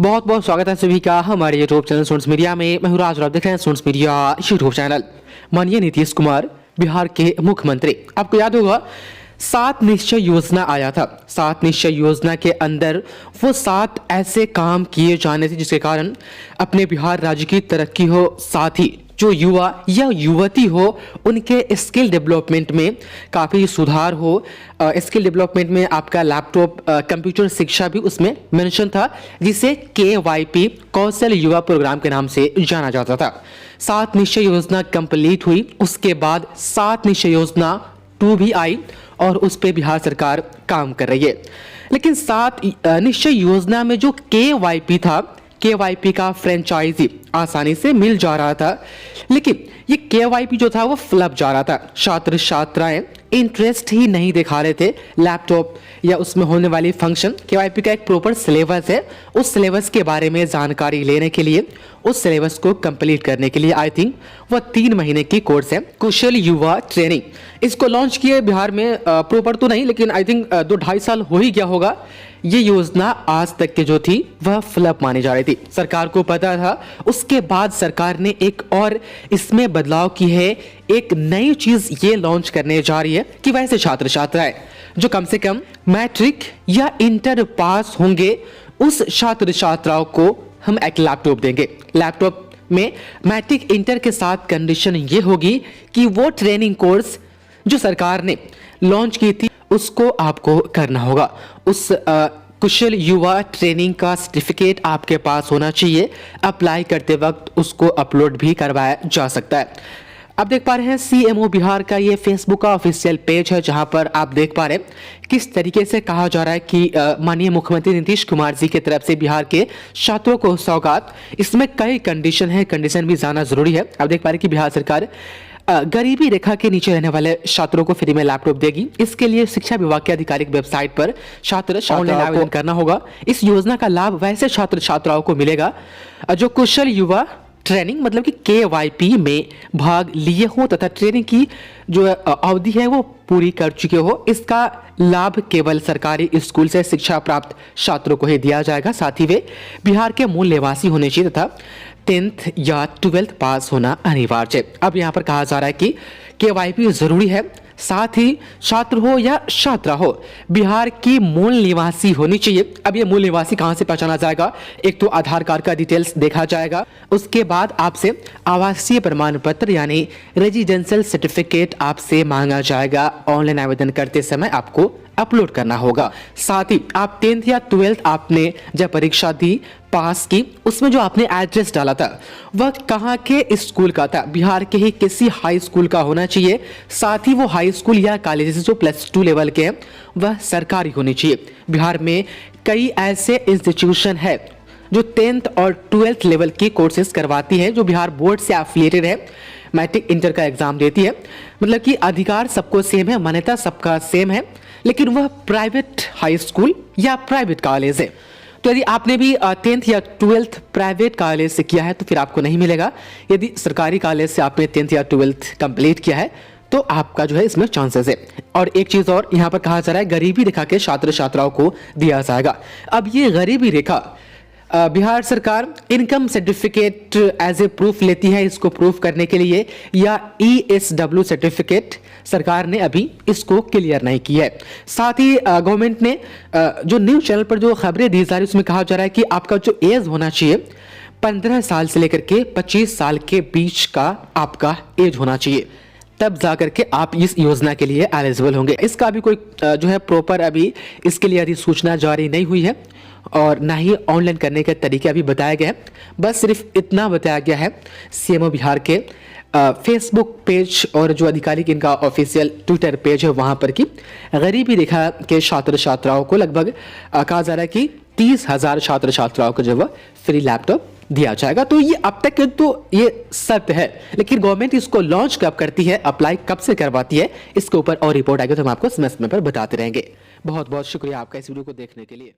बहुत बहुत स्वागत है सभी का हमारे यूट्यूब चैनल स्टूडेंट्स मीडिया में। मैं हूं राज और आप देख रहे हैं स्टूडेंट्स मीडिया यूट्यूब चैनल। माननीय नीतीश कुमार बिहार के मुख्यमंत्री, आपको याद होगा 7 निश्चय योजना आया था। 7 निश्चय योजना के अंदर वो 7 ऐसे काम किए जाने थे जिसके कारण अपने बिहार राज्य की तरक्की हो, साथ ही जो युवा या युवती हो उनके स्किल डेवलपमेंट में काफ़ी सुधार हो। स्किल डेवलपमेंट में आपका लैपटॉप, कंप्यूटर शिक्षा भी उसमें मेंशन था, जिसे KYP कौशल युवा प्रोग्राम के नाम से जाना जाता था। 7 निश्चय योजना कंप्लीट हुई, उसके बाद 7 निश्चय योजना 2 भी आई और उस पर बिहार सरकार काम कर रही है। लेकिन 7 निश्चय योजना में जो KYP था, KYP का फ्रेंचाइजी आसानी से मिल जा रहा था, लेकिन ये KYP जो था वो फ्लप जा रहा था। छात्र छात्राएं इंटरेस्ट ही नहीं दिखा रहे थे लैपटॉप या उसमें होने वाली फंक्शन। KYP का एक प्रॉपर सिलेबस है, उस सिलेबस के बारे में जानकारी लेने के लिए, उस सिलेबस को कंप्लीट करने के लिए आई थिंक वह 3 महीने की कोर्स है, कुशल युवा ट्रेनिंग। इसको लॉन्च किए बिहार में, प्रॉपर तो नहीं लेकिन आई थिंक 2-2.5 साल हो ही गया होगा। ये योजना आज तक की जो थी वह फ्लप मानी जा रही थी, सरकार को पता था। उसके बाद सरकार ने एक और इसमें बदलाव की है, एक नई चीज ये लॉन्च करने जा रही है कि वैसे छात्र छात्राएं जो कम से कम मैट्रिक या इंटर पास होंगे, उस छात्र छात्राओं को हम एक लैपटॉप देंगे। लैपटॉप में मैट्रिक इंटर के साथ कंडीशन ये होगी कि वो ट्रेनिंग कोर्स जो सरकार ने लॉन्च की थी उसको आपको करना होगा। उस कुशल युवा ट्रेनिंग का सर्टिफिकेट आपके पास होना चाहिए। अप्लाई करते वक्त उसको अपलोड भी करवाया जा सकता है। आप देख पा रहे हैं CMO बिहार का ये फेसबुक का ऑफिशियल पेज है, जहां पर आप देख पा रहे हैं किस तरीके से कहा जा रहा है कि माननीय मुख्यमंत्री नीतीश कुमार जी की तरफ से बिहार के छात्रों को सौगात। इसमें कई कंडीशन है, कंडीशन भी जाना जरूरी है। आप देख पा रहे हैं कि बिहार सरकार गरीबी रेखा के नीचे रहने वाले छात्रों को फ्री में लैपटॉप देगी। इसके लिए शिक्षा विभाग की आधिकारिक वेबसाइट पर छात्र ऑनलाइन आवेदन करना होगा। इस योजना का लाभ वैसे छात्र छात्राओं को मिलेगा जो कुशल युवा ट्रेनिंग मतलब कि KYP में भाग लिए हो तथा ट्रेनिंग की जो अवधि है वो पूरी कर चुके हो। इसका लाभ केवल सरकारी स्कूल से शिक्षा प्राप्त छात्रों को ही दिया जाएगा। साथ ही वे बिहार के मूल निवासी होने चाहिए तथा 10th या 12th पास होना अनिवार्य है। अब यहाँ पर कहा जा रहा है कि KYP जरूरी है, साथ ही छात्र हो या छात्रा हो बिहार की मूल निवासी होनी चाहिए। अब ये मूल निवासी कहां से पहचाना जाएगा? एक तो आधार कार्ड का डिटेल्स देखा जाएगा, उसके बाद आपसे आवासीय प्रमाण पत्र यानी रेजिडेंशियल सर्टिफिकेट आपसे मांगा जाएगा। ऑनलाइन आवेदन करते समय आपको अपलोड करना होगा। साथ ही आप 10th या 12th आपने जब परीक्षा दी, पास की, उसमें जो आपने एड्रेस डाला था वह कहाँ के स्कूल का था? बिहार के ही किसी हाई स्कूल का होना चाहिए। साथ ही वो हाई स्कूल या कॉलेज जो +2 लेवल के हैं वह सरकारी होनी चाहिए। बिहार में कई ऐसे इंस्टीट्यूशन है जो 10th और 12th लेवल की कोर्सेज करवाती है, जो बिहार बोर्ड से एफिलिएटेड है, मैट्रिक इंटर का एग्जाम देती है। मतलब कि अधिकार सबको सेम है, मान्यता सबका सेम है, लेकिन वह प्राइवेट हाई स्कूल या प्राइवेट कॉलेज है। तो यदि आपने भी 10th या 12th प्राइवेट कॉलेज से किया है तो फिर आपको नहीं मिलेगा। यदि सरकारी कॉलेज से आपने 10th या 12th कंप्लीट किया है तो आपका जो है इसमें चांसेस है। और एक चीज और यहाँ पर कहा जा रहा है, गरीबी रेखा के छात्र छात्राओं को दिया जाएगा। अब ये गरीबी रेखा बिहार सरकार income certificate as a proof लेती है, इसको प्रूफ करने के लिए, या ESW सर्टिफिकेट सरकार ने अभी इसको क्लियर नहीं किया है। साथ ही गवर्नमेंट ने जो न्यूज चैनल पर जो खबरें दी जा रही है उसमें कहा जा रहा है कि आपका जो एज होना चाहिए 15 साल से लेकर के 25 साल के बीच का आपका एज होना चाहिए, तब जाकर के आप इस योजना के लिए एलिजिबल होंगे। इसका अभी कोई जो है प्रॉपर अभी इसके लिए अधिसूचना जारी नहीं हुई है और ना ही ऑनलाइन करने के तरीके अभी बताए गए हैं। बस सिर्फ इतना बताया गया है CMO बिहार के फेसबुक पेज और जो आधिकारिक इनका ऑफिशियल ट्विटर पेज है वहां पर कि गरीबी रेखा के छात्र छात्राओं को लगभग कहा जा रहा है कि 30,000 छात्र छात्राओं को जो है फ्री लैपटॉप दिया जाएगा। तो ये अब तक तो ये सत्य है, लेकिन गवर्नमेंट इसको लॉन्च कब करती है, अप्लाई कब से करवाती है, इसके ऊपर और रिपोर्ट आएगी तो हम आपको समय समय पर बताते रहेंगे। बहुत बहुत शुक्रिया आपका इस वीडियो को देखने के लिए।